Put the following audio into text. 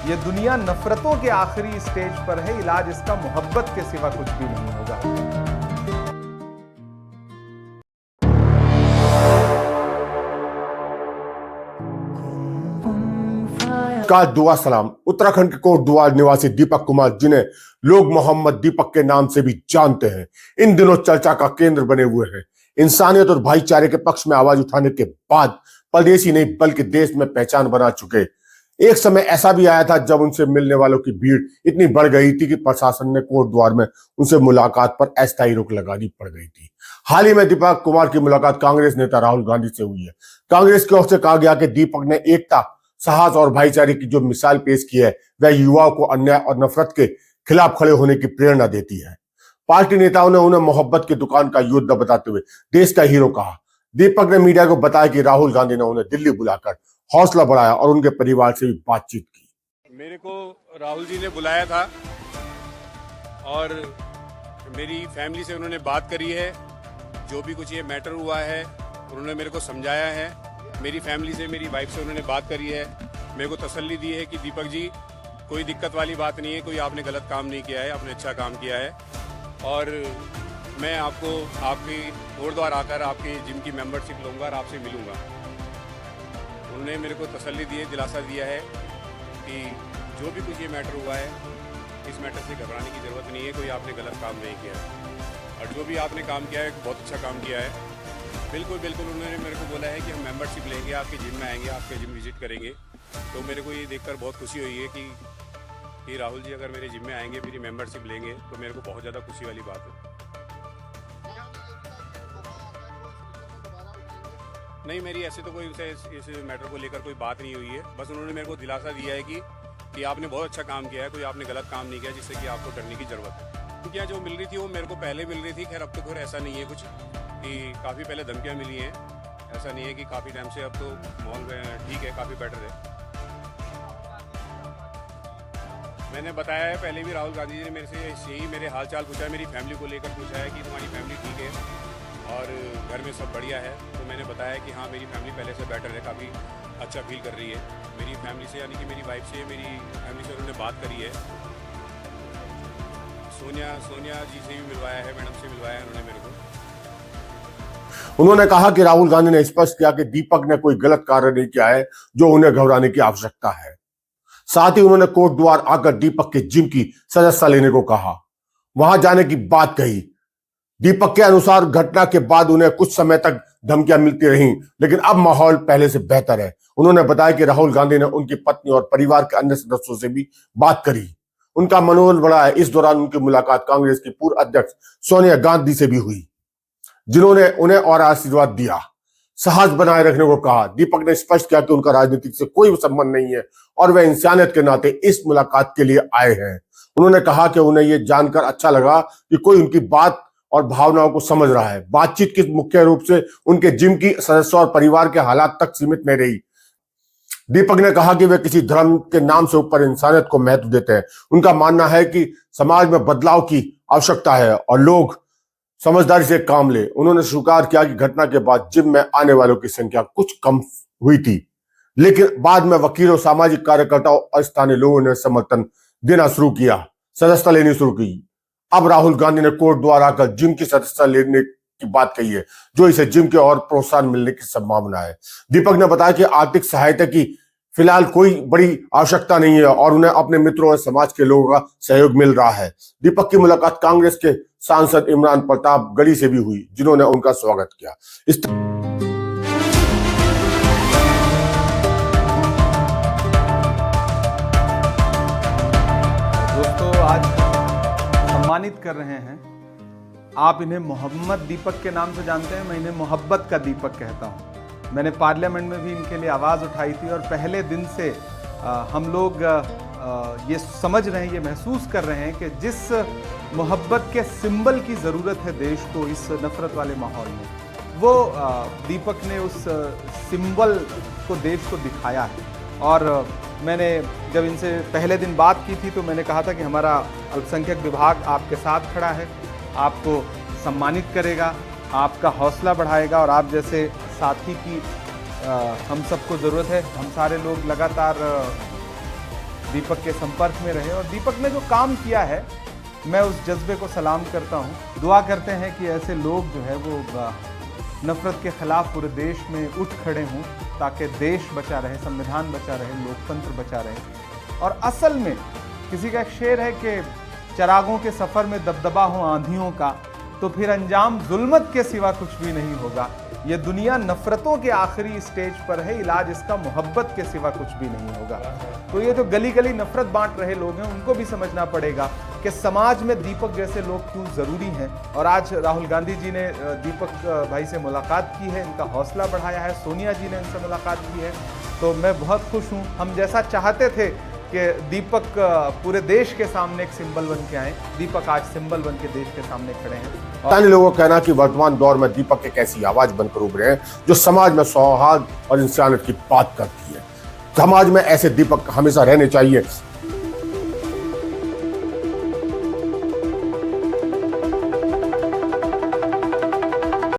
ये दुनिया नफरतों के आखिरी स्टेज पर है, इलाज इसका मोहब्बत के सिवा कुछ भी नहीं होगा। का दुआ सलाम। उत्तराखंड के कोटद्वार निवासी दीपक कुमार, जिन्हें लोग मोहम्मद दीपक के नाम से भी जानते हैं, इन दिनों चर्चा का केंद्र बने हुए हैं। इंसानियत और भाईचारे के पक्ष में आवाज उठाने के बाद परदेशी नहीं बल्कि देश में पहचान बना चुके। एक समय ऐसा भी आया था जब उनसे मिलने वालों की भीड़ इतनी बढ़ गई थी कि प्रशासन ने कोटद्वार में उनसे मुलाकात पर अस्थायी रोक लगानी पड़ गई थी। हाल ही में दीपक कुमार की मुलाकात कांग्रेस नेता राहुल गांधी से हुई है। कांग्रेस की ओर से कहा गया कि दीपक ने एकता, साहस और भाईचारे की जो मिसाल पेश की है वह युवाओं को अन्याय और नफरत के खिलाफ खड़े होने की प्रेरणा देती है। पार्टी नेताओं ने उन्हें मोहब्बत की दुकान का योद्धा बताते हुए देश का हीरो कहा। दीपक ने मीडिया को बताया कि राहुल गांधी ने उन्हें दिल्ली बुलाकर हौसला बढ़ाया और उनके परिवार से भी बातचीत की। मेरे को राहुल जी ने बुलाया था और मेरी फैमिली से उन्होंने बात करी है। जो भी कुछ ये मैटर हुआ है उन्होंने मेरे को समझाया है। मेरी फैमिली से, मेरी वाइफ से उन्होंने बात करी है, मेरे को तसल्ली दी है कि दीपक जी कोई दिक्कत वाली बात नहीं है, कोई आपने गलत काम नहीं किया है, आपने अच्छा काम किया है। और मैं आपको आपकी कोटद्वार आकर आपकी जिम की मेंबरशिप लूँगा और आपसे मिलूँगा। उन्होंने मेरे को तसल्ली दी है, दिलासा दिया है कि जो भी कुछ ये मैटर हुआ है इस मैटर से घबराने की ज़रूरत नहीं है, कोई आपने गलत काम नहीं किया है और जो भी आपने काम किया है बहुत अच्छा काम किया है। बिल्कुल बिल्कुल उन्होंने मेरे को बोला है कि हम मेंबरशिप लेंगे, आपके जिम में आएंगे, आपके जिम विजिट करेंगे। तो मेरे को ये देखकर बहुत खुशी हुई है कि राहुल जी अगर मेरे जिम में आएंगे, मेरी मेंबरशिप लेंगे तो मेरे को बहुत ज़्यादा खुशी वाली बात है। नहीं, मेरी ऐसे तो कोई इस मैटर को लेकर कोई बात नहीं हुई है। बस उन्होंने मेरे को दिलासा दिया है कि आपने बहुत अच्छा काम किया है, कोई आपने गलत काम नहीं किया जिससे कि आपको डरने की ज़रूरत है। धमकियाँ जो मिल रही थी वो मेरे को पहले मिल रही थी। खैर अब तो खैर ऐसा नहीं है कुछ कि काफ़ी पहले धमकियाँ मिली हैं। ऐसा नहीं है कि काफ़ी टाइम से, अब तो माहौल ठीक है, काफ़ी बेटर है। मैंने बताया है पहले भी, राहुल गांधी जी ने मेरे से यही मेरे हाल चाल पूछा है, मेरी फैमिली को लेकर पूछा है कि तुम्हारी फैमिली ठीक है और घर में सब बढ़िया है। तो मैंने बताया कि हाँ, मेरी फैमिली पहले से बेटर है, काफ़ी अच्छा फील कर रही है। मेरी फैमिली से, यानी कि मेरी वाइफ से, मेरी फैमिली से उन्होंने बात करी है। सोनिया जी से भी मिलवाया है, मैडम से मिलवाया है उन्होंने मेरे को। उन्होंने कहा कि राहुल गांधी ने स्पष्ट किया कि दीपक ने कोई गलत कार्य नहीं किया है जो उन्हें घबराने की आवश्यकता है। साथ ही उन्होंने कोटद्वार आकर दीपक के जिम की सदस्यता लेने को कहा, वहां जाने की बात कही। दीपक के अनुसार घटना के बाद उन्हें कुछ समय तक धमकियां मिलती रहीं, लेकिन अब माहौल पहले से बेहतर है। उन्होंने बताया कि राहुल गांधी ने उनकी पत्नी और परिवार के अन्य सदस्यों से भी बात करी, उनका मनोबल बढ़ा है। इस दौरान उनकी मुलाकात कांग्रेस की पूर्व अध्यक्ष सोनिया गांधी से भी हुई, जिन्होंने उन्हें और आशीर्वाद दिया, साहस बनाए रखने को कहा। दीपक ने स्पष्ट किया कि उनका राजनीतिक से कोई संबंध नहीं है और वे इंसानियत के नाते इस मुलाकात के लिए आए हैं। उन्होंने कहा कि उन्हें यह जानकर अच्छा लगा कि कोई उनकी बात और भावनाओं को समझ रहा है। बातचीत की मुख्य रूप से उनके जिम की सदस्यों और परिवार के हालात तक सीमित नहीं रही। दीपक ने कहा कि वे किसी धर्म के नाम से ऊपर इंसानियत को महत्व देते हैं। उनका मानना है कि समाज में बदलाव की आवश्यकता है और लोग समझदारी से काम ले। उन्होंने स्वीकार किया कि घटना के बाद जिम में आने वालों की संख्या कुछ कम हुई थी, लेकिन बाद में वकीलों, सामाजिक कार्यकर्ताओं और स्थानीय लोगों ने समर्थन देना शुरू किया, सदस्यता लेनी शुरू की। अब राहुल गांधी ने कोटद्वार आकर जिम की सदस्यता लेने की बात कही है, जो इसे जिम के और प्रोत्साहन मिलने की संभावना है। दीपक ने बताया कि आर्थिक सहायता की फिलहाल कोई बड़ी आवश्यकता नहीं है और उन्हें अपने मित्रों और समाज के लोगों का सहयोग मिल रहा है। दीपक की मुलाकात कांग्रेस के सांसद इमरान प्रताप गढ़ी से भी हुई, जिन्होंने उनका स्वागत किया। दोस्तों, आज सम्मानित कर रहे हैं। आप इन्हें मोहम्मद दीपक के नाम से जानते हैं, मैं इन्हें मोहब्बत का दीपक कहता हूं। मैंने पार्लियामेंट में भी इनके लिए आवाज़ उठाई थी और पहले दिन से हम लोग ये समझ रहे हैं, ये महसूस कर रहे हैं कि जिस मोहब्बत के सिंबल की ज़रूरत है देश को इस नफ़रत वाले माहौल में, वो दीपक ने उस सिंबल को देश को दिखाया है। और मैंने जब इनसे पहले दिन बात की थी तो मैंने कहा था कि हमारा अल्पसंख्यक विभाग आपके साथ खड़ा है, आपको सम्मानित करेगा, आपका हौसला बढ़ाएगा और आप जैसे साथी की हम सबको ज़रूरत है। हम सारे लोग लगातार दीपक के संपर्क में रहे और दीपक ने जो काम किया है मैं उस जज्बे को सलाम करता हूँ। दुआ करते हैं कि ऐसे लोग जो है वो नफरत के खिलाफ पूरे देश में उठ खड़े हों ताकि देश बचा रहे, संविधान बचा रहे, लोकतंत्र बचा रहे। और असल में किसी का एक शेर है कि चरागों के सफ़र में दबदबा हो आंधियों का तो फिर अंजाम जुल्मत के सिवा कुछ भी नहीं होगा। ये दुनिया नफरतों के आखिरी स्टेज पर है, इलाज इसका मोहब्बत के सिवा कुछ भी नहीं होगा। तो ये जो गली गली नफरत बांट रहे लोग हैं उनको भी समझना पड़ेगा कि समाज में दीपक जैसे लोग क्यों ज़रूरी हैं। और आज राहुल गांधी जी ने दीपक भाई से मुलाकात की है, इनका हौसला बढ़ाया है, सोनिया जी ने इनसे मुलाकात की है, तो मैं बहुत खुश हूँ। हम जैसा चाहते थे कि दीपक पूरे देश के सामने एक सिंबल बन के आए, दीपक आज सिंबल बन के देश के सामने खड़े हैं। स्थानीय लोगों का कहना कि वर्तमान दौर में दीपक एक ऐसी आवाज बनकर उभरे हैं जो समाज में सौहार्द और इंसानियत की बात करती है। समाज में ऐसे दीपक हमेशा रहने चाहिए